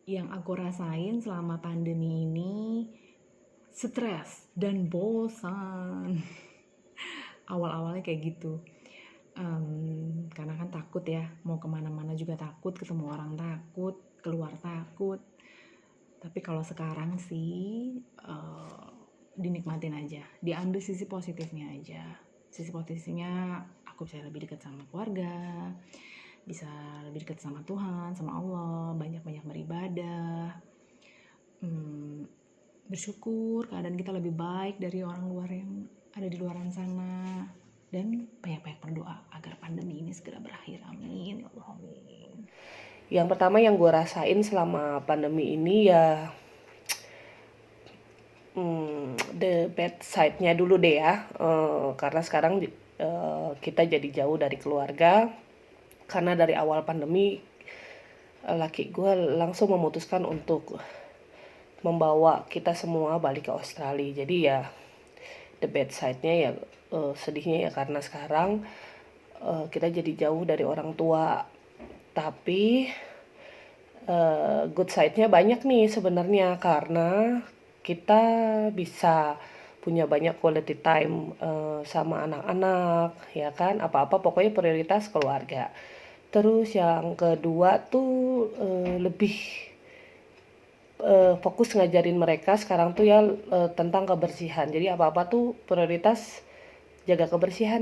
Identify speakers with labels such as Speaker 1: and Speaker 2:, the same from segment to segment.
Speaker 1: Yang aku rasain selama pandemi ini stres dan bosan. Awal-awalnya kayak gitu. Karena kan takut ya, mau kemana-mana juga takut, ketemu orang takut, keluar takut. Tapi kalau sekarang sih dinikmatin aja, diambil sisi positifnya aja. Sisi positifnya aku bisa lebih dekat sama keluarga, bisa lebih dekat sama Tuhan, sama Allah, banyak-banyak beribadah, hmm, bersyukur keadaan kita lebih baik dari orang luar yang ada di luaran sana, dan banyak-banyak berdoa agar pandemi ini segera berakhir. Amin ya Allah, amin.
Speaker 2: Yang pertama yang gue rasain selama pandemi ini ya the bad side-nya dulu deh ya. Karena sekarang kita jadi jauh dari keluarga. Karena dari awal pandemi laki gue langsung memutuskan untuk membawa kita semua balik ke Australia. Jadi ya the bad side-nya ya sedihnya ya karena sekarang kita jadi jauh dari orang tua. Tapi good side-nya banyak nih sebenarnya karena kita bisa punya banyak quality time sama anak-anak ya kan, apa-apa pokoknya prioritas keluarga. Terus yang kedua tuh lebih fokus ngajarin mereka sekarang tuh ya tentang kebersihan. Jadi apa-apa tuh prioritas jaga kebersihan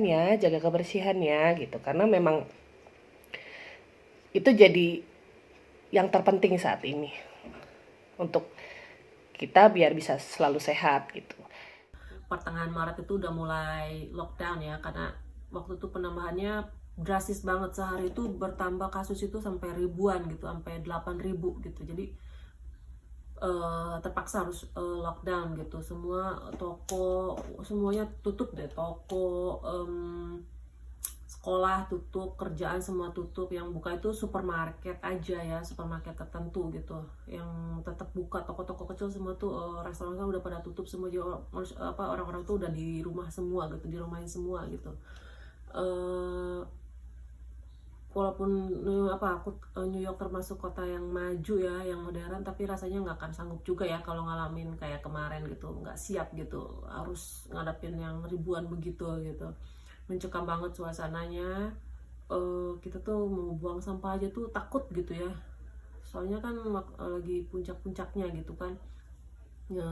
Speaker 2: ya gitu. Karena memang itu jadi yang terpenting saat ini untuk kita biar bisa selalu sehat gitu.
Speaker 3: Pertengahan Maret itu udah mulai lockdown ya, karena waktu itu penambahannya drastis banget. Sehari itu bertambah kasus itu sampai ribuan gitu, sampai 8.000 gitu. Jadi terpaksa harus lockdown gitu. Semua toko semuanya tutup deh, toko, sekolah tutup, kerjaan semua tutup. Yang buka itu supermarket aja ya, supermarket tertentu gitu yang tetap buka. Toko-toko kecil semua tuh, restoran kan udah pada tutup semua. Jadi orang-orang tuh udah di rumah semua gitu, di rumahin semua gitu. eh Walaupun New York termasuk kota yang maju ya, yang modern, tapi rasanya nggak akan sanggup juga ya kalau ngalamin kayak kemarin gitu. Nggak siap gitu, harus ngadapin yang ribuan begitu gitu. Mencekam banget suasananya. Kita tuh mau buang sampah aja tuh takut gitu ya, soalnya kan lagi puncak-puncaknya gitu kan ya,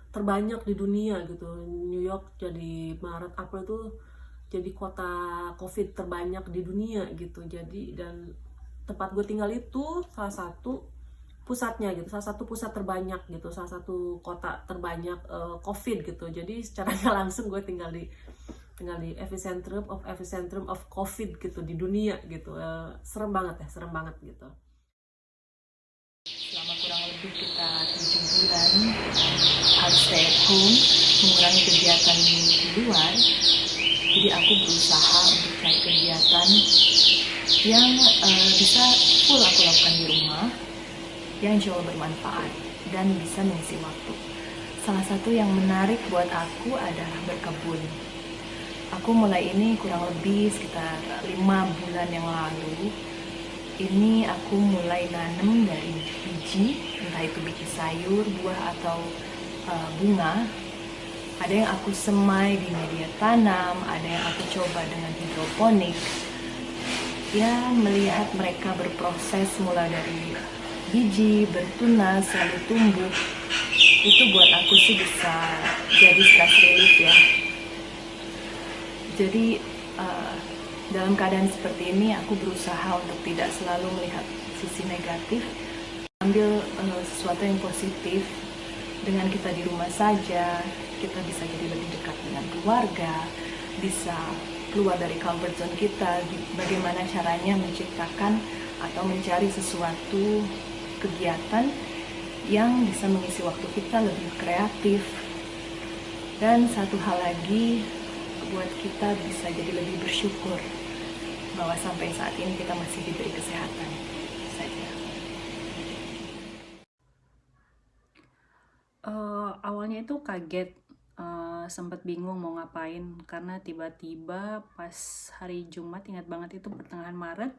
Speaker 3: terbanyak di dunia gitu. New York jadi Maret April tuh jadi kota COVID terbanyak di dunia gitu. Jadi dan tempat gue tinggal itu salah satu pusatnya gitu, salah satu pusat terbanyak gitu, salah satu kota terbanyak COVID gitu. Jadi secara nggak langsung gue tinggal di epicentrum of COVID gitu di dunia gitu. Serem banget ya, serem banget gitu.
Speaker 1: Selama kurang lebih kita 7 bulan harus stay at home, mengurangi kegiatan di luar. Jadi aku berusaha untuk cari kegiatan yang bisa full aku lakukan di rumah, yang jauh bermanfaat dan bisa mengisi waktu. Salah satu yang menarik buat aku adalah berkebun. Aku mulai ini kurang lebih sekitar 5 bulan yang lalu. Ini aku mulai nanam dari biji, entah itu biji sayur, buah, atau bunga. Ada yang aku semai di media tanam, ada yang aku coba dengan hidroponik. Ya, melihat mereka berproses mulai dari biji, bertunas, lalu tumbuh, itu buat aku sih bisa jadi stress relief ya. Jadi dalam keadaan seperti ini aku berusaha untuk tidak selalu melihat sisi negatif, ambil sesuatu yang positif. Dengan kita di rumah saja, kita bisa jadi lebih dekat dengan keluarga, bisa keluar dari comfort zone kita. Bagaimana caranya menciptakan atau mencari sesuatu kegiatan yang bisa mengisi waktu kita lebih kreatif. Dan satu hal lagi, buat kita bisa jadi lebih bersyukur bahwa sampai saat ini kita masih diberi kesehatan saja.
Speaker 4: Awalnya itu kaget, sempat bingung mau ngapain karena tiba-tiba pas hari Jumat, ingat banget itu pertengahan Maret,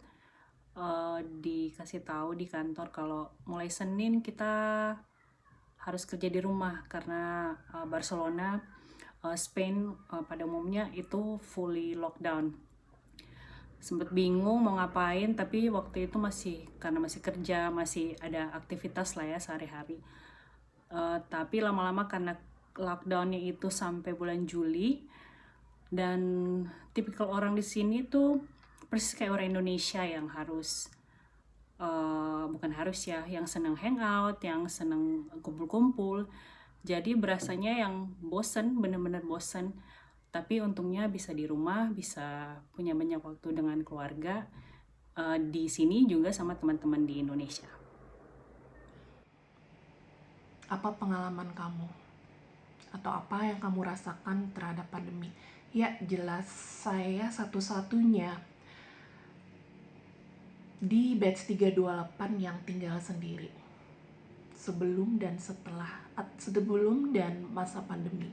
Speaker 4: dikasih tahu di kantor kalau mulai Senin kita harus kerja di rumah karena Barcelona, Spain pada umumnya itu fully lockdown. Sempet bingung mau ngapain, tapi waktu itu karena masih kerja, masih ada aktivitas lah ya sehari-hari. Tapi lama-lama karena lockdownnya itu sampai bulan Juli, dan tipikal orang di sini tuh persis kayak orang Indonesia yang bukan harus ya, yang seneng hangout, yang seneng kumpul-kumpul. Jadi berasanya yang bosen, bener-bener bosen. Tapi untungnya bisa di rumah, bisa punya banyak waktu dengan keluarga di sini juga sama teman-teman di Indonesia.
Speaker 2: Apa pengalaman kamu? Atau apa yang kamu rasakan terhadap pandemi? Ya, jelas saya satu-satunya di batch 328 yang tinggal sendiri. Sebelum dan masa pandemi.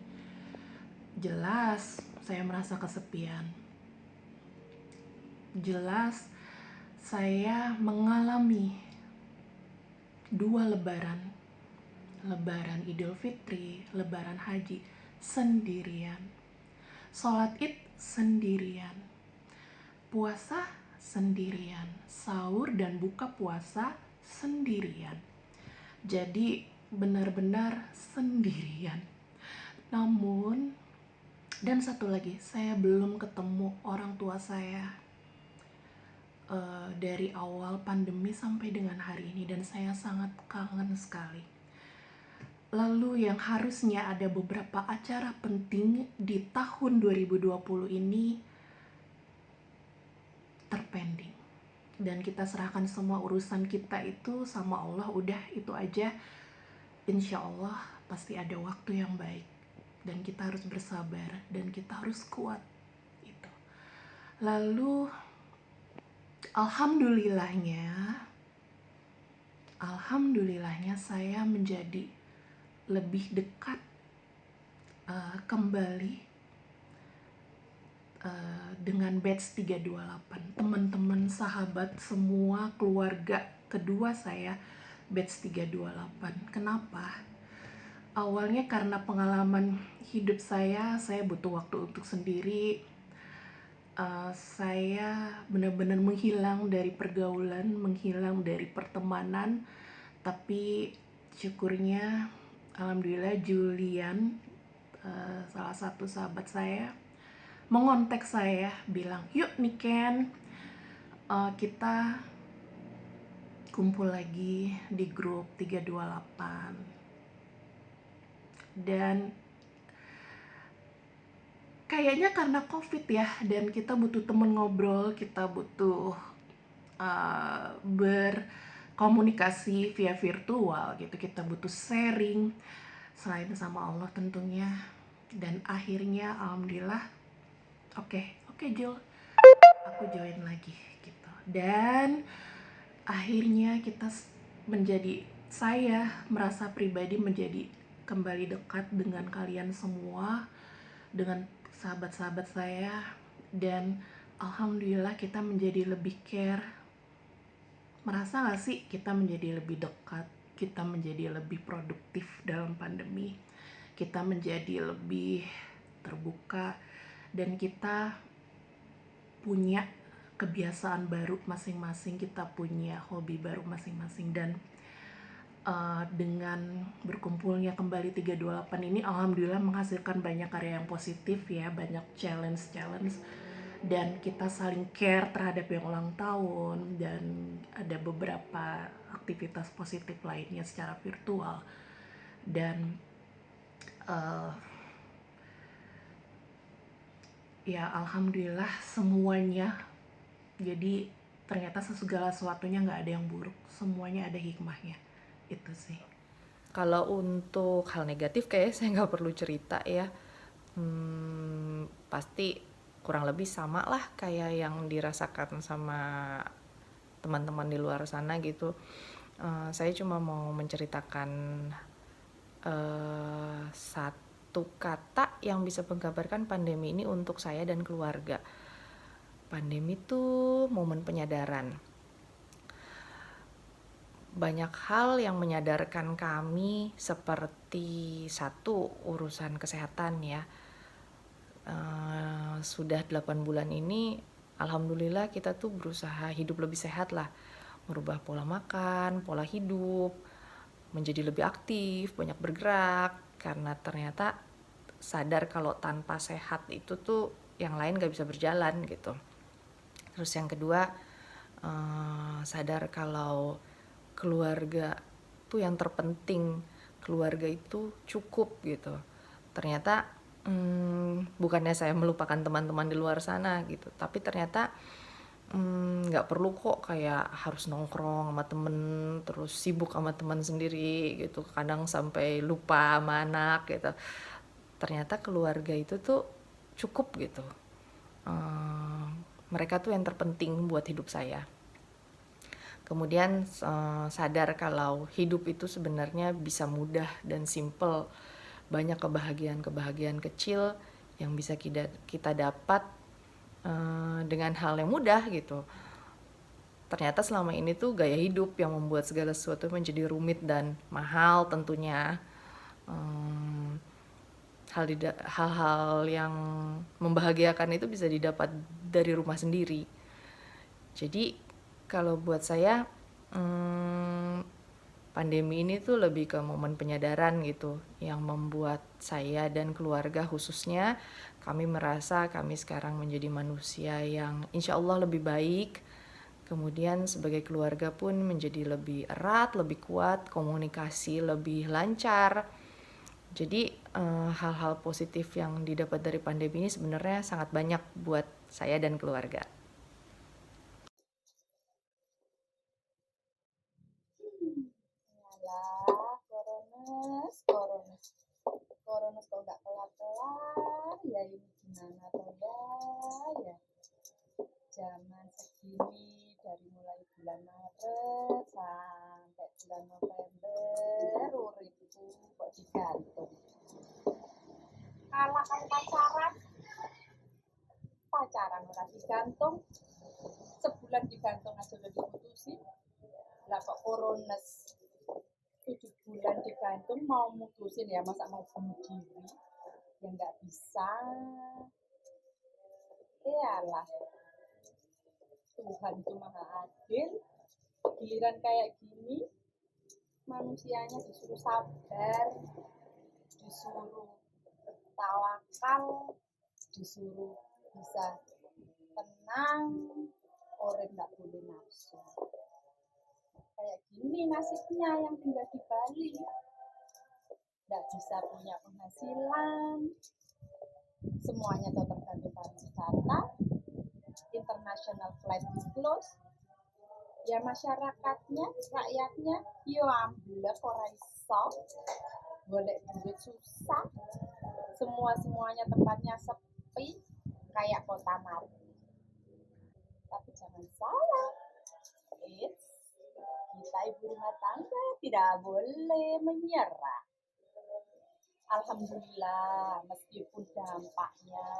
Speaker 2: Jelas saya merasa kesepian. Jelas saya mengalami 2 lebaran. Lebaran Idul Fitri, lebaran haji sendirian. Sholat Id sendirian. Puasa sendirian. Sahur dan buka puasa sendirian. Jadi benar-benar sendirian. Namun, dan satu lagi, saya belum ketemu orang tua saya dari awal pandemi sampai dengan hari ini, dan saya sangat kangen sekali. Lalu yang harusnya ada beberapa acara penting di tahun 2020 ini terpending. Dan kita serahkan semua urusan kita itu sama Allah, udah itu aja. Insya Allah pasti ada waktu yang baik. Dan kita harus bersabar dan kita harus kuat. Itu. Lalu alhamdulillahnya saya menjadi lebih dekat kembali dengan batch 328. Teman-teman, sahabat, semua keluarga kedua saya batch 328. Kenapa? Awalnya karena pengalaman hidup saya butuh waktu untuk sendiri. Saya benar-benar menghilang dari pergaulan, menghilang dari pertemanan. Tapi syukurnya, alhamdulillah, Julian, salah satu sahabat saya, mengontak saya, bilang, yuk Niken, kita kumpul lagi di grup 328. Dan kayaknya karena COVID ya, dan kita butuh temen ngobrol, kita butuh berkomunikasi via virtual gitu, kita butuh sharing selain sama Allah tentunya. Dan akhirnya alhamdulillah, oke Jul, aku join lagi gitu. Dan akhirnya saya merasa pribadi menjadi kembali dekat dengan kalian semua, dengan sahabat-sahabat saya. Dan alhamdulillah kita menjadi lebih care. Merasa gak sih kita menjadi lebih dekat, kita menjadi lebih produktif dalam pandemi, kita menjadi lebih terbuka, dan kita punya kebiasaan baru masing-masing, kita punya hobi baru masing-masing. Dan dengan berkumpulnya kembali 328 ini alhamdulillah menghasilkan banyak karya yang positif ya, banyak challenge, dan kita saling care terhadap yang ulang tahun, dan ada beberapa aktivitas positif lainnya secara virtual. Dan ya alhamdulillah semuanya, jadi ternyata segala sesuatunya gak ada yang buruk, semuanya ada hikmahnya. Itu sih.
Speaker 1: Kalau untuk hal negatif kayaknya saya nggak perlu cerita ya. Pasti kurang lebih sama lah kayak yang dirasakan sama teman-teman di luar sana gitu. Saya cuma mau menceritakan satu kata yang bisa menggambarkan pandemi ini untuk saya dan keluarga. Pandemi itu momen penyadaran.
Speaker 5: banyak hal yang menyadarkan kami seperti satu urusan kesehatan ya. Sudah 8 bulan ini alhamdulillah kita tuh berusaha hidup lebih sehat lah, merubah pola makan, pola hidup, menjadi lebih aktif, banyak bergerak, karena ternyata sadar kalau tanpa sehat itu tuh yang lain gak bisa berjalan gitu. Terus yang kedua, sadar kalau keluarga tuh yang terpenting, keluarga itu cukup gitu. Ternyata bukannya saya melupakan teman-teman di luar sana gitu, tapi ternyata nggak perlu kok kayak harus nongkrong sama temen, terus sibuk sama teman sendiri gitu, kadang sampai lupa sama anak gitu. Ternyata keluarga itu tuh cukup gitu. Mereka tuh yang terpenting buat hidup saya. Kemudian sadar kalau hidup itu sebenarnya bisa mudah dan simple. Banyak kebahagiaan-kebahagiaan kecil yang bisa kita dapat dengan hal yang mudah gitu. Ternyata selama ini tuh gaya hidup yang membuat segala sesuatu menjadi rumit dan mahal tentunya. Hal-hal yang membahagiakan itu bisa didapat dari rumah sendiri. Jadi kalau buat saya pandemi ini tuh lebih ke momen penyadaran gitu, yang membuat saya dan keluarga khususnya kami merasa kami sekarang menjadi manusia yang insya Allah lebih baik. Kemudian sebagai keluarga pun menjadi lebih erat, lebih kuat, komunikasi lebih lancar. Jadi hal-hal positif yang didapat dari pandemi ini sebenarnya sangat banyak buat saya dan keluarga.
Speaker 1: Alah, Coronas kok nggak kelar-kelar ya, ini gimana toh ya zaman segini dari mulai bulan Maret sampai bulan November uripku kok digantung. Kalah kan pacaran ora digantung, sebulan digantung aja udah diputusin. Lah kok Coronas 7 bulan digantung mau mutusin ya, masa mau bunuh diri ya nggak bisa. Iyalah, Tuhan itu maha adil, giliran kayak gini manusianya disuruh sabar, disuruh tawakal, disuruh bisa tenang, orang nggak boleh nafsu. Kayak gini nasibnya yang tinggal di Bali, nggak bisa punya penghasilan, semuanya tuh tergantung pariwisata, international flight di close, ya masyarakatnya, rakyatnya, yo ambillah ora iso, golek duit susah, semuanya tempatnya sepi, kayak kota mati. Tapi jangan salah, kita ibu rumah tangga tidak boleh menyerah. Alhamdulillah, meskipun dampaknya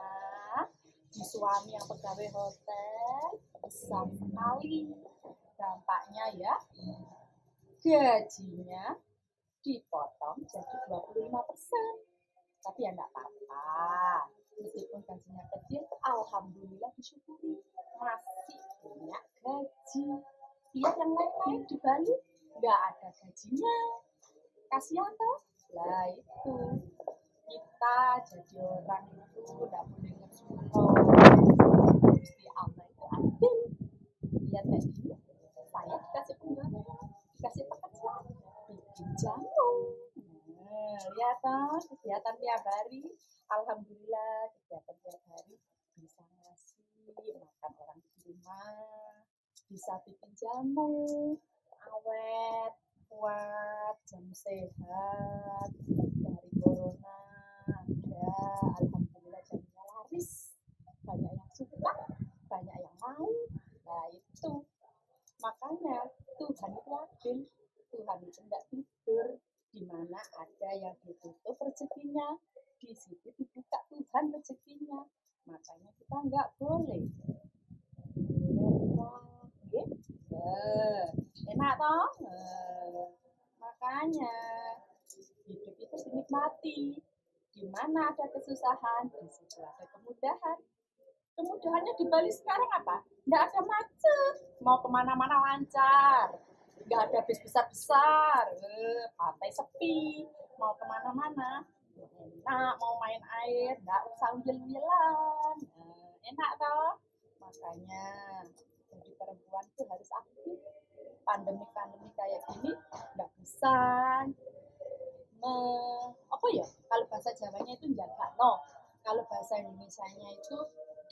Speaker 1: di suami yang pegawai hotel besar sekali dampaknya ya, gajinya dipotong jadi 25%. Tapi ya nggak apa-apa, meskipun gajinya kecil, alhamdulillah disyukuri masih punya gaji. Lihat yang lain-lain di Bali nggak ada gajinya, kasihan toh. Lah itu kita jadi orang itu nggak boleh ngesulo. Gusti Allah itu adil. Lihat kayak gini, saya dikasih penggawe, dikasih pekerjaan, bikin jantung. Lihat toh kegiatan tiap hari, alhamdulillah kegiatan tiap hari bisa ngasih makan orang di rumah, bisa bikin jamu awet, kuat, jamu sehat dari corona ada, alhamdulillah jamunya laris, banyak yang suka, banyak yang mau. Nah itu makanya Tuhan itu adil, Tuhan itu nggak tidur, di mana ada yang ditutup rezekinya, di situ dibuka Tuhan rezekinya, makanya kita nggak boleh enak toh.
Speaker 6: Makanya hidup itu dinikmati. Di mana ada kesusahan, di situ ada kemudahan. Kemudahannya di Bali sekarang apa? Nggak ada macet, mau kemana-mana lancar, nggak ada bis besar-besar, pantai sepi, mau kemana-mana enak, mau main air, nggak usah uyel-uyelan, enak toh. Makanya jadi perempuan tuh harus aktif. Pandemi-pandemi kayak gini nggak bisa apa ya, kalau bahasa Jawanya itu jaga no, kalau bahasa Indonesianya itu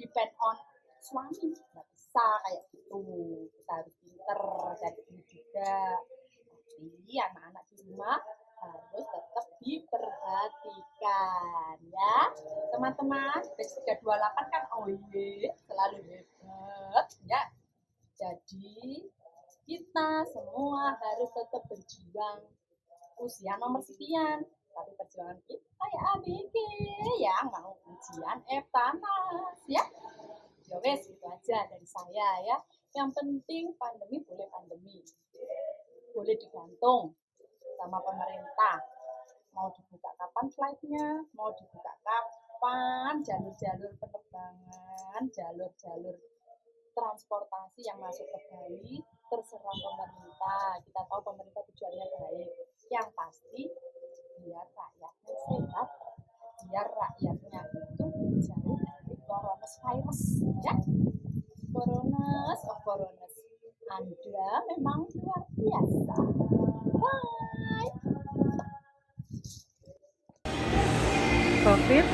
Speaker 6: depend on suami, nggak bisa kayak gitu. Kita harus pinter cari duit juga, tapi anak-anak di rumah harus tetap diperhatikan ya teman-teman. Batch 328 kan selalu hebat ya. Jadi kita semua harus tetap berjuang. Usia nomor sekian, tapi perjuangan kita ya ABG yang mau ujian Eptanas ya. Ya wes, itu aja dari saya ya. Yang penting pandemi boleh pandemi, boleh digantung sama pemerintah. Mau dibuka kapan flightnya, mau dibuka kapan jalur-jalur penerbangan, jalur-jalur transportasi yang masuk ke Bali, terserah pemerintah. Kita tahu pemerintah tujuannya baik. Yang pasti biar rakyatnya sehat, biar rakyatnya itu jauh dari coronavirus ya. Coronas of coronas, Anda memang luar biasa. Bye.
Speaker 7: COVID,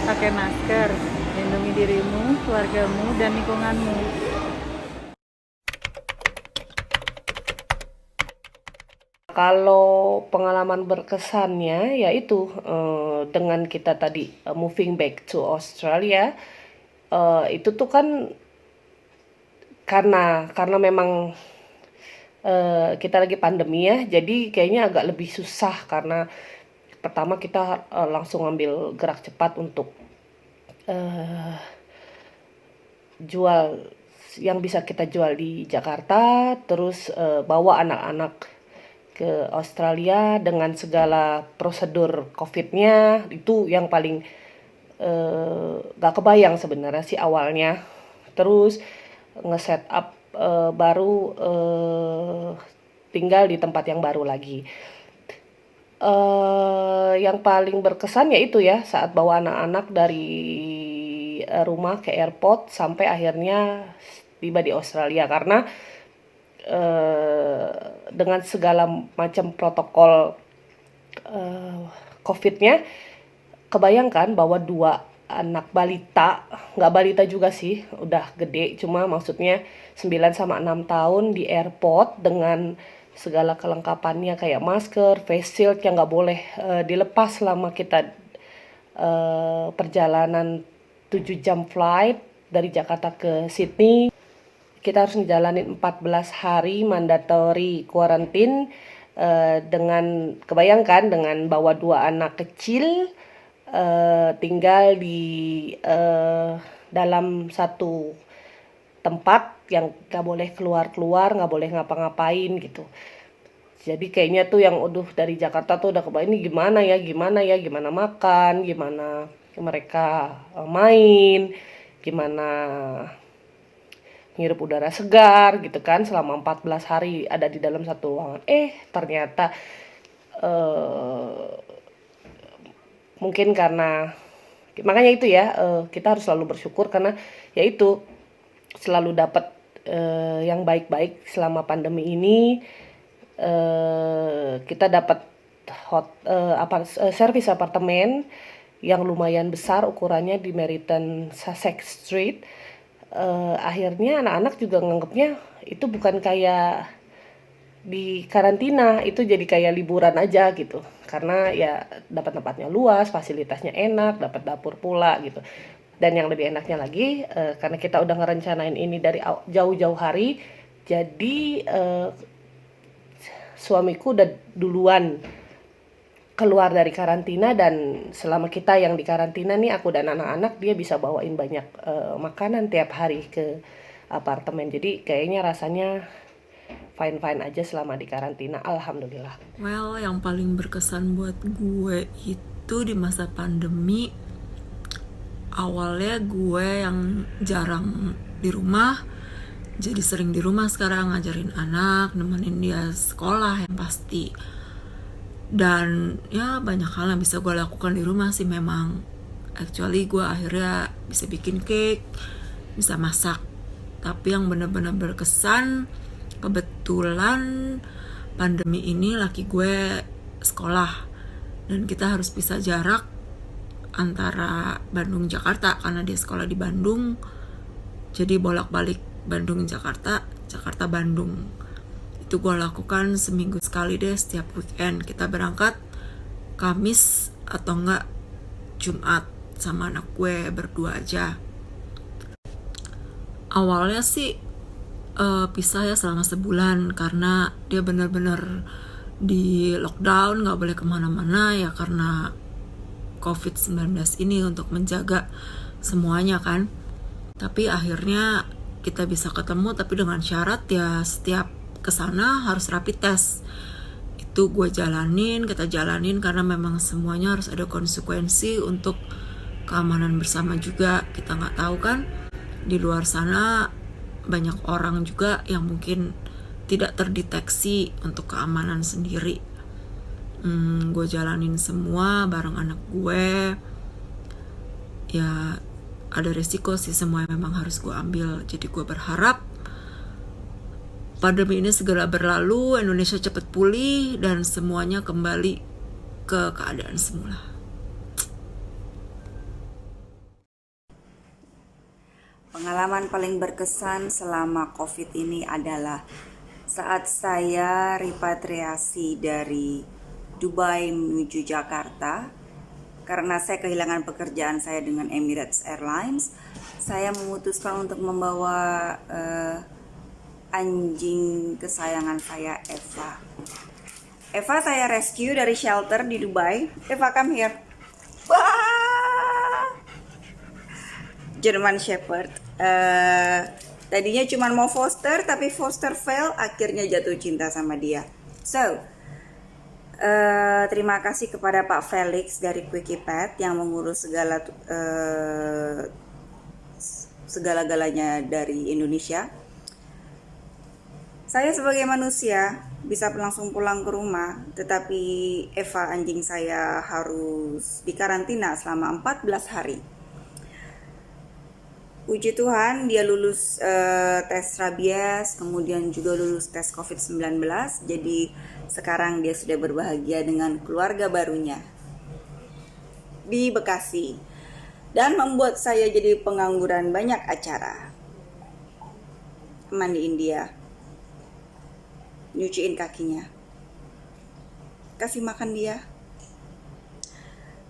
Speaker 7: pakai masker, lindungi dirimu, keluargamu, dan lingkunganmu.
Speaker 2: Kalau pengalaman berkesannya yaitu dengan kita tadi moving back to Australia, itu tuh kan karena memang kita lagi pandemi ya, jadi kayaknya agak lebih susah karena pertama kita langsung ambil gerak cepat untuk jual yang bisa kita jual di Jakarta, terus bawa anak-anak ke Australia dengan segala prosedur COVID-nya. Itu yang paling gak kebayang sebenarnya sih awalnya. Terus nge-set up baru tinggal di tempat yang baru lagi. Yang paling berkesan ya itu ya saat bawa anak-anak dari rumah ke airport sampai akhirnya tiba di Australia, karena dengan segala macam protokol COVID-nya, kebayangkan bahwa 2 anak balita, nggak balita juga sih, udah gede, cuma maksudnya 9 sama 6 tahun di airport dengan segala kelengkapannya kayak masker, face shield yang nggak boleh dilepas selama kita perjalanan 7 jam flight dari Jakarta ke Sydney. Kita harus ngejalanin 14 hari mandatory quarantine dengan, kebayangkan dengan bawa 2 anak kecil tinggal di dalam satu tempat yang gak boleh keluar-keluar, gak boleh ngapa-ngapain gitu. Jadi kayaknya tuh yang dari Jakarta tuh udah kebayang ini gimana makan, gimana mereka main, gimana ngirup udara segar gitu kan selama 14 hari ada di dalam satu ruangan. Ternyata mungkin makanya itu ya, kita harus selalu bersyukur karena yaitu selalu dapat yang baik-baik selama pandemi ini. Kita dapat servis apartemen yang lumayan besar ukurannya di Meriton Sussex Street. Akhirnya anak-anak juga nganggapnya itu bukan kayak di karantina, itu jadi kayak liburan aja gitu, karena ya dapat tempatnya luas, fasilitasnya enak, dapat dapur pula gitu. Dan yang lebih enaknya lagi, karena kita udah ngerencanain ini dari jauh-jauh hari, jadi suamiku udah duluan keluar dari karantina, dan selama kita yang di karantina nih, aku dan anak-anak, dia bisa bawain banyak makanan tiap hari ke apartemen. Jadi kayaknya rasanya fine-fine aja selama di karantina, alhamdulillah.
Speaker 1: Well, yang paling berkesan buat gue itu di masa pandemi, awalnya gue yang jarang di rumah, jadi sering di rumah sekarang, ngajarin anak, nemenin dia sekolah yang pasti. Dan ya banyak hal yang bisa gue lakukan di rumah sih memang. Actually gue akhirnya bisa bikin cake, bisa masak. Tapi yang benar-benar berkesan, kebetulan pandemi ini laki gue sekolah dan kita harus pisah jarak antara Bandung Jakarta karena dia sekolah di Bandung. Jadi bolak-balik Bandung Jakarta, Jakarta Bandung. Itu gue lakukan seminggu sekali deh, setiap weekend kita berangkat Kamis atau enggak Jumat sama anak gue berdua aja. Awalnya sih pisah ya selama sebulan karena dia benar-benar di lockdown, nggak boleh kemana-mana ya karena COVID-19 ini untuk menjaga semuanya kan. Tapi akhirnya kita bisa ketemu tapi dengan syarat ya setiap kesana harus rapid test. Itu gue jalanin, kita jalanin karena memang semuanya harus ada konsekuensi untuk keamanan bersama juga. Kita nggak tahu kan di luar sana banyak orang juga yang mungkin tidak terdeteksi untuk keamanan sendiri. Gue jalanin semua bareng anak gue. Ya ada resiko sih, semua memang harus gue ambil. Jadi gue berharap pandemi ini segera berlalu, Indonesia cepat pulih dan semuanya kembali ke keadaan semula.
Speaker 8: Pengalaman paling berkesan selama COVID ini adalah saat saya repatriasi dari Dubai menuju Jakarta. Karena saya kehilangan pekerjaan saya dengan Emirates Airlines, saya memutuskan untuk membawa anjing kesayangan saya, Eva. Eva saya rescue dari shelter di Dubai. Eva, come here. Wah! German Shepherd. Tadinya cuma mau foster, tapi foster fail, akhirnya jatuh cinta sama dia. So, terima kasih kepada Pak Felix dari Quickie Pet yang mengurus segala-galanya dari Indonesia. Saya sebagai manusia bisa langsung pulang ke rumah, tetapi Eva anjing saya harus dikarantina selama 14 hari. Puji Tuhan dia lulus tes rabies, kemudian juga lulus tes COVID-19. Jadi sekarang dia sudah berbahagia dengan keluarga barunya di Bekasi. Dan membuat saya jadi pengangguran banyak acara. Mandiin dia, nyuciin kakinya, kasih makan dia,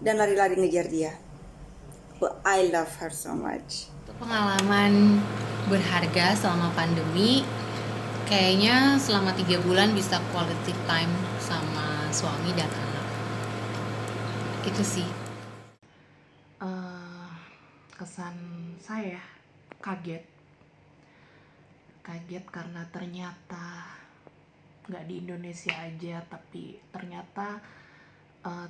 Speaker 8: dan lari-lari ngejar dia. But I love her so much.
Speaker 9: Pengalaman berharga selama pandemi, kayaknya selama 3 bulan bisa quality time sama suami dan anak. Itu sih.
Speaker 2: Kesan saya kaget karena ternyata nggak di Indonesia aja, tapi ternyata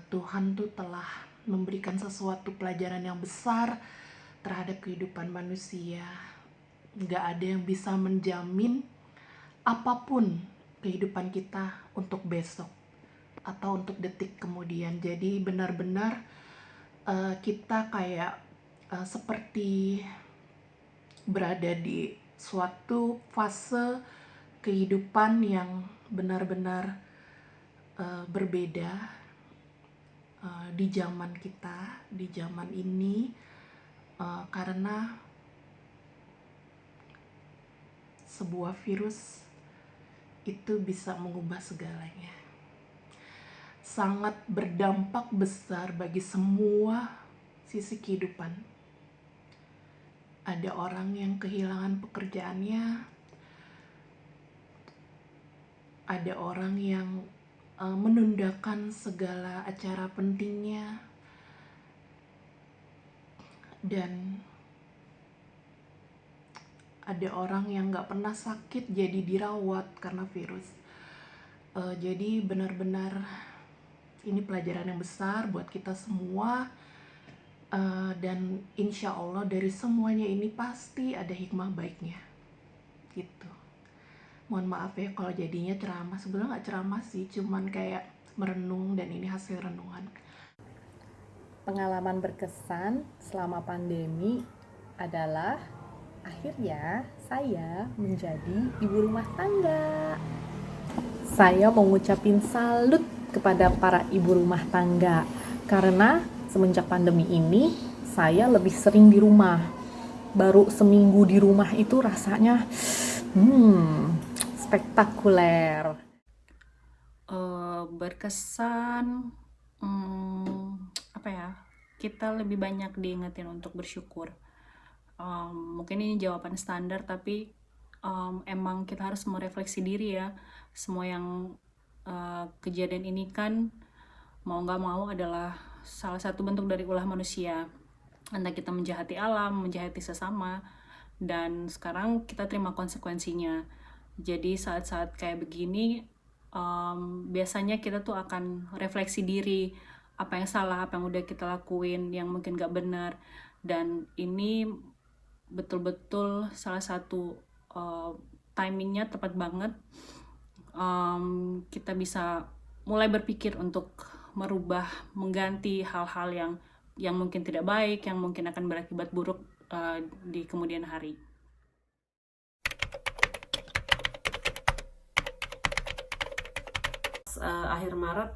Speaker 2: Tuhan tuh telah memberikan sesuatu pelajaran yang besar terhadap kehidupan manusia. Nggak ada yang bisa menjamin apapun kehidupan kita untuk besok atau untuk detik kemudian. Jadi benar-benar kita kayak seperti berada di suatu fase kehidupan yang benar-benar berbeda di zaman kita, di zaman ini. Karena sebuah virus itu bisa mengubah segalanya. Sangat berdampak besar bagi semua sisi kehidupan. Ada orang yang kehilangan pekerjaannya, ada orang yang menundakan segala acara pentingnya, dan
Speaker 1: ada orang yang nggak pernah sakit jadi dirawat karena virus. Jadi benar-benar ini pelajaran yang besar buat kita semua. Dan insya Allah dari semuanya ini pasti ada hikmah baiknya gitu. Mohon maaf ya kalau jadinya ceramah, sebenarnya nggak ceramah sih, cuman kayak merenung, dan ini hasil renungan.
Speaker 7: Pengalaman berkesan selama pandemi adalah akhirnya saya menjadi ibu rumah tangga. Saya mau ngucapin salut kepada para ibu rumah tangga karena semenjak pandemi ini saya lebih sering di rumah. Baru seminggu di rumah itu rasanya spektakuler.
Speaker 4: Berkesan apa ya, kita lebih banyak diingetin untuk bersyukur. Mungkin ini jawaban standar, tapi emang kita harus merefleksi diri ya. Semua yang kejadian ini kan mau nggak mau adalah salah satu bentuk dari ulah manusia. Entah kita menjahati alam, menjahati sesama, dan sekarang kita terima konsekuensinya. Jadi saat-saat kayak begini biasanya kita tuh akan refleksi diri, apa yang salah, apa yang udah kita lakuin yang mungkin gak benar. Dan ini betul-betul salah satu timingnya tepat banget. Kita bisa mulai berpikir untuk merubah, mengganti hal-hal yang mungkin tidak baik, yang mungkin akan berakibat buruk di kemudian hari.
Speaker 3: Akhir Maret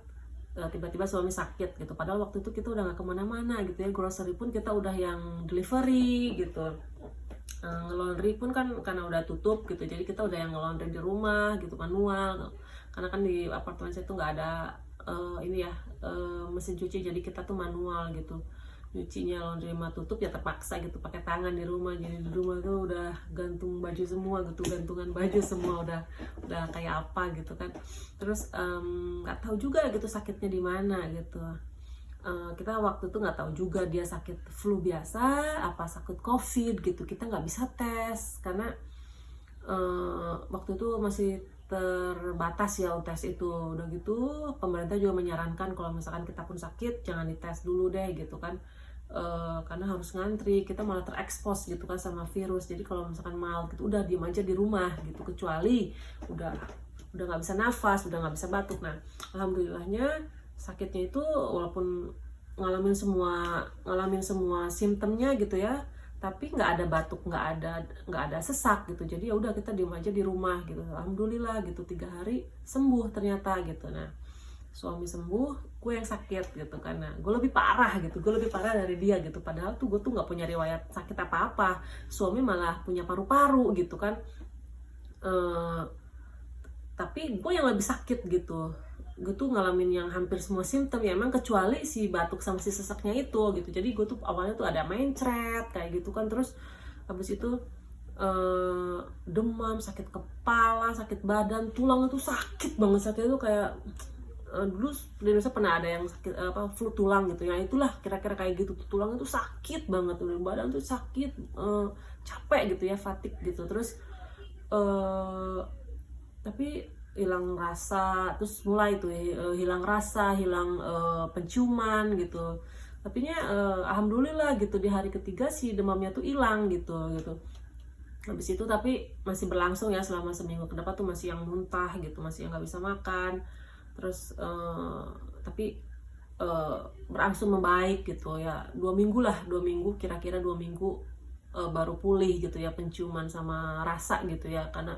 Speaker 3: tiba-tiba suami sakit gitu, padahal waktu itu kita udah gak kemana-mana gitu ya. Grocery pun kita udah yang delivery gitu, laundry pun kan karena udah tutup gitu, jadi kita udah yang laundry di rumah gitu, manual, karena kan di apartemen saya tuh nggak ada mesin cuci, jadi kita tuh manual gitu nyucinya. Laundry mah tutup ya terpaksa gitu pakai tangan di rumah. Jadi di rumah tuh udah gantung baju semua gitu, gantungan baju semua udah kayak apa gitu kan. Terus nggak tahu juga gitu sakitnya di mana gitu. Kita waktu itu nggak tahu juga dia sakit flu biasa apa sakit covid gitu, kita nggak bisa tes karena waktu itu masih terbatas ya tes itu. Udah gitu pemerintah juga menyarankan kalau misalkan kita pun sakit jangan dites dulu deh gitu kan, karena harus ngantri, kita malah terekspos gitu kan sama virus. Jadi kalau misalkan mild gitu udah diem aja di rumah gitu, kecuali udah nggak bisa nafas, udah nggak bisa batuk. Nah alhamdulillahnya sakitnya itu walaupun ngalamin semua simptomnya gitu ya, tapi nggak ada batuk, nggak ada sesak gitu. Jadi ya udah kita diem aja di rumah gitu. Alhamdulillah gitu 3 hari sembuh ternyata gitu. Nah suami sembuh, gue yang sakit gitu karena gue lebih parah gitu, gue lebih parah dari dia gitu. Padahal tuh gue tuh nggak punya riwayat sakit apa-apa, suami malah punya paru-paru gitu kan. Tapi gue yang lebih sakit gitu. Gue tuh ngalamin yang hampir semua simptom ya emang, kecuali si batuk sama si sesaknya itu gitu. Jadi gue tuh awalnya tuh ada mencret kayak gitu kan, terus habis itu demam, sakit kepala, sakit badan, tulang itu sakit banget. Sakitnya tuh kayak dulu di Indonesia pernah ada yang sakit flu tulang gitu ya, itulah kira-kira kayak gitu. Tulang itu sakit banget, badan tuh sakit, capek gitu ya, fatigue gitu. Terus tapi hilang rasa, terus mulai tuh hilang rasa, hilang penciuman gitu. Tapi alhamdulillah gitu di hari ketiga si demamnya tuh hilang gitu. Habis itu tapi masih berlangsung ya selama seminggu ke depan tuh masih yang muntah gitu, masih yang nggak bisa makan. Terus tapi berangsur membaik gitu ya, 2 minggu kira-kira 2 minggu baru pulih gitu ya penciuman sama rasa gitu ya. Karena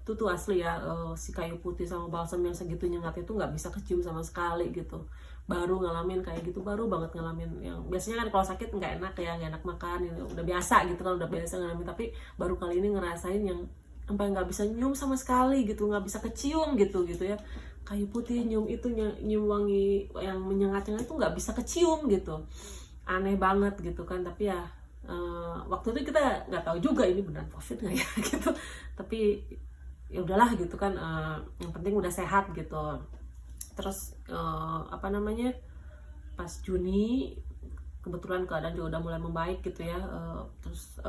Speaker 3: itu tuh asli ya, si kayu putih sama balsam yang segitu nyengat itu nggak bisa kecium sama sekali gitu. Baru ngalamin kayak gitu, baru banget ngalamin. Yang biasanya kan kalau sakit nggak enak ya, nggak enak makan, udah biasa gitu kan, udah biasa ngalamin. Tapi baru kali ini ngerasain yang sampai nggak bisa nyium sama sekali gitu, nggak bisa kecium gitu ya. Kayu putih nyium itu, nyium wangi yang menyengat-nyengat itu nggak bisa kecium gitu. Aneh banget gitu kan. Tapi ya waktu itu kita nggak tahu juga ini benar covid nggak ya gitu. Tapi ya udahlah gitu kan, yang penting udah sehat gitu. Terus pas Juni kebetulan keadaan juga udah mulai membaik gitu ya. Terus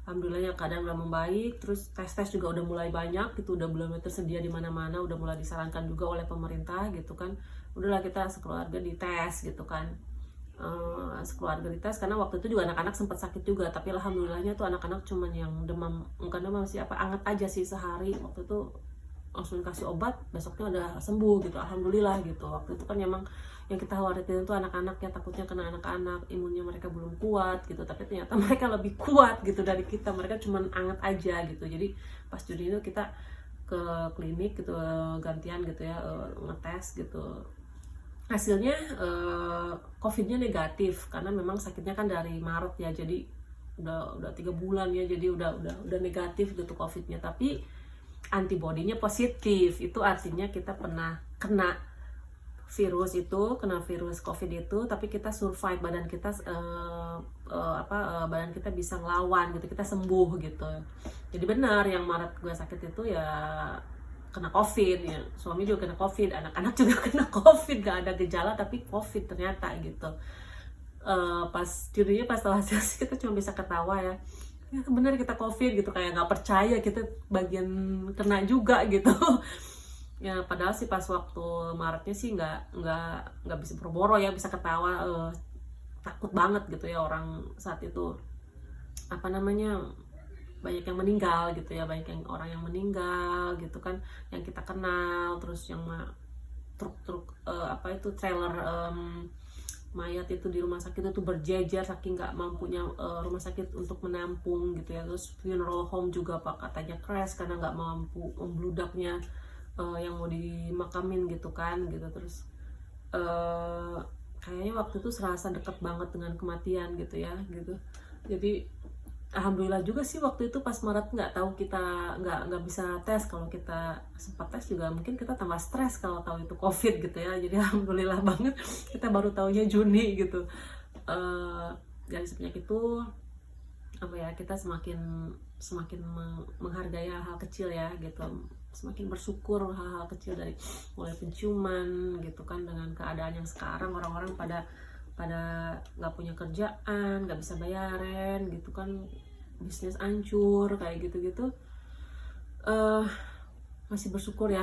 Speaker 3: alhamdulillahnya keadaan udah membaik. Terus tes juga udah mulai banyak gitu, udah mulai tersedia di mana-mana, udah mulai disarankan juga oleh pemerintah gitu kan. Udahlah kita sekeluarga dites gitu kan, sekeluarga dites, karena waktu itu juga anak-anak sempat sakit juga, tapi alhamdulillahnya tuh anak-anak cuman yang demam, bukan demam sih, anget aja sih sehari. Waktu itu langsung kasih obat, besoknya udah sembuh gitu, alhamdulillah gitu. Waktu itu kan emang yang kita khawatirin tuh anak-anak ya, takutnya kena anak-anak, imunnya mereka belum kuat gitu, tapi ternyata mereka lebih kuat gitu dari kita, mereka cuman anget aja gitu. Jadi pas Juni itu kita ke klinik gitu, gantian gitu ya, ngetes gitu. Hasilnya COVID-nya negatif, karena memang sakitnya kan dari Maret ya, jadi udah 3 bulan ya, jadi udah negatif gitu COVID-nya, tapi antibodinya positif. Itu artinya kita pernah kena virus COVID itu, tapi kita survive, badan kita badan kita bisa ngelawan gitu, kita sembuh gitu. Jadi benar yang Maret gue sakit itu ya kena COVID ya, suami juga kena COVID, anak-anak juga kena COVID, gak ada gejala tapi COVID ternyata gitu. Pas jadinya pas tahu hasil kita cuma bisa ketawa ya bener kita COVID gitu, kayak nggak percaya kita bagian kena juga gitu. Ya padahal sih pas waktu Maretnya sih nggak bisa berboro ya, bisa ketawa, takut banget gitu ya orang saat itu, banyak yang meninggal gitu ya, banyak yang orang yang meninggal gitu kan, yang kita kenal. Terus yang truk trailer mayat itu di rumah sakit itu berjejer, saking nggak mampunya rumah sakit untuk menampung gitu ya. Terus funeral home juga katanya crash karena nggak mampu membludaknya yang mau dimakamin gitu kan gitu. Terus kayaknya waktu itu serasa deket banget dengan kematian gitu ya gitu. Jadi alhamdulillah juga sih waktu itu pas Maret nggak tahu, kita nggak bisa tes. Kalau kita sempat tes juga mungkin kita tambah stres kalau tahu itu COVID gitu ya. Jadi alhamdulillah banget kita baru taunya Juni gitu. Dari semenjak itu kita semakin menghargai hal-hal kecil ya gitu, semakin bersyukur hal-hal kecil, dari mulai penciuman gitu kan, dengan keadaan yang sekarang orang-orang pada nggak punya kerjaan, nggak bisa bayaran gitu kan, bisnis hancur kayak gitu-gitu. Masih bersyukuri,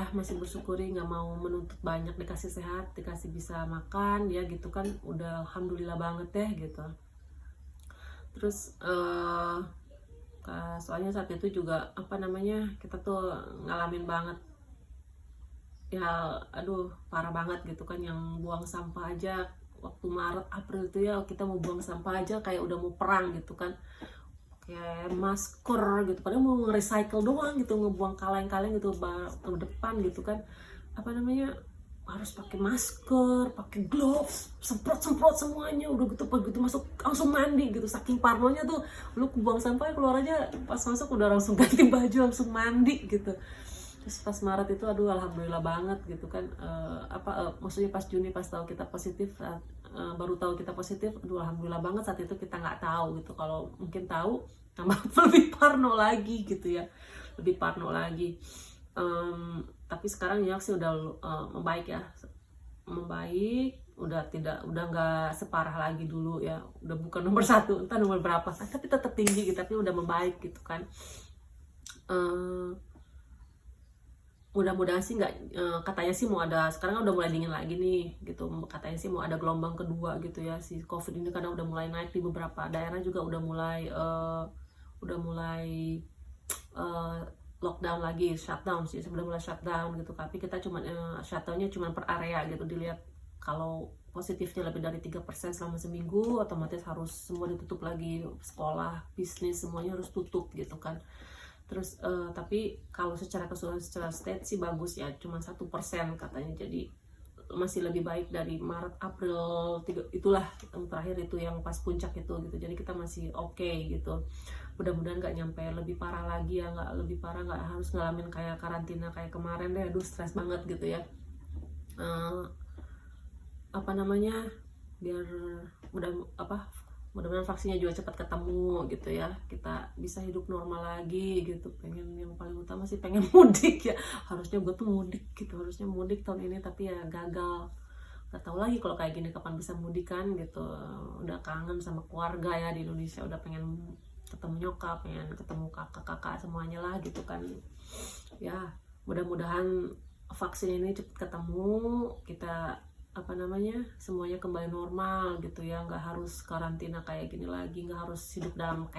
Speaker 3: nggak mau menuntut banyak, dikasih sehat, dikasih bisa makan ya gitu kan, udah alhamdulillah banget deh gitu. Terus soalnya saat itu juga kita tuh ngalamin banget ya, parah banget gitu kan, yang buang sampah aja waktu Maret April itu ya, kita mau buang sampah aja kayak udah mau perang gitu kan, kayak masker gitu, padahal mau nge-recycle doang gitu, ngebuang kaleng-kaleng gitu ke depan gitu kan, harus pakai masker, pakai gloves, semprot semuanya, udah gitu begitu masuk langsung mandi gitu, saking parnonya tuh, lu buang sampah keluar aja, pas masuk udah langsung ganti baju langsung mandi gitu. Terus pas Maret itu alhamdulillah banget gitu kan, maksudnya pas Juni pas tahu kita positif, baru tahu kita positif, alhamdulillah banget. Saat itu kita nggak tahu gitu, kalau mungkin tahu tambah lebih parno lagi gitu ya, lebih parno lagi. Tapi sekarang ya sih udah membaik, udah nggak separah lagi dulu ya, udah bukan nomor 1, entah nomor berapa, tapi tetap tinggi gitu, tapi udah membaik gitu kan. Mudah-mudahan sih nggak, katanya sih mau ada, sekarang udah mulai dingin lagi nih gitu, katanya sih mau ada gelombang kedua gitu ya si COVID ini, karena udah mulai naik di beberapa daerah juga, udah mulai lockdown lagi, shutdown sih, sudah mulai shutdown gitu. Tapi kita shutdownnya cuma per area gitu, dilihat kalau positifnya lebih dari 3% selama seminggu, otomatis harus semua ditutup lagi, sekolah, bisnis, semuanya harus tutup gitu kan. Terus tapi kalau secara keseluruhan, secara state sih bagus ya, cuma 1% katanya, jadi masih lebih baik dari Maret, April, itulah yang terakhir itu yang pas puncak itu gitu. Jadi kita masih oke gitu. Mudah-mudahan nggak nyampe lebih parah lagi ya, nggak lebih parah, nggak harus ngalamin kayak karantina kayak kemarin deh, stres banget gitu ya. Biar mudah-mudahan vaksinnya juga cepat ketemu gitu ya, kita bisa hidup normal lagi gitu. Yang paling utama sih pengen mudik ya, harusnya gue tuh mudik gitu, harusnya mudik tahun ini, tapi ya gagal. Gak tahu lagi kalau kayak gini kapan bisa mudik kan gitu. Udah kangen sama keluarga ya di Indonesia, udah pengen ketemu nyokap, pengen ketemu kakak-kakak semuanya lah gitu kan. Ya mudah-mudahan vaksin ini cepet ketemu, kita semuanya kembali normal gitu ya, nggak harus karantina kayak gini lagi, nggak harus hidup dalam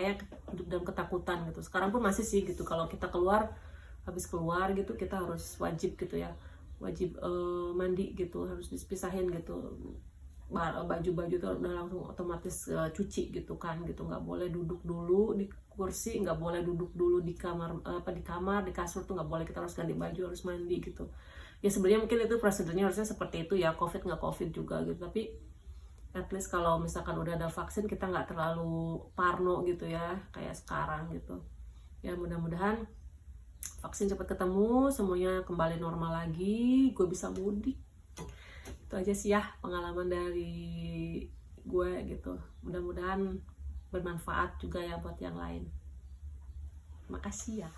Speaker 3: ketakutan gitu. Sekarang pun masih sih gitu, kalau kita habis keluar gitu kita harus wajib gitu ya, wajib mandi gitu, harus dipisahin gitu, baju-baju itu udah langsung otomatis cuci gitu kan gitu, nggak boleh duduk dulu di kursi, nggak boleh duduk dulu di kamar di kasur tuh nggak boleh, kita harus ganti baju, harus mandi gitu. Ya sebenarnya mungkin itu prosedurnya harusnya seperti itu ya, covid nggak covid juga gitu, tapi at least kalau misalkan udah ada vaksin kita nggak terlalu parno gitu ya kayak sekarang gitu. Ya mudah-mudahan vaksin cepat ketemu, semuanya kembali normal lagi, gue bisa mudik. Itu aja sih ya pengalaman dari gue gitu, mudah-mudahan bermanfaat juga ya buat yang lain. Makasih ya.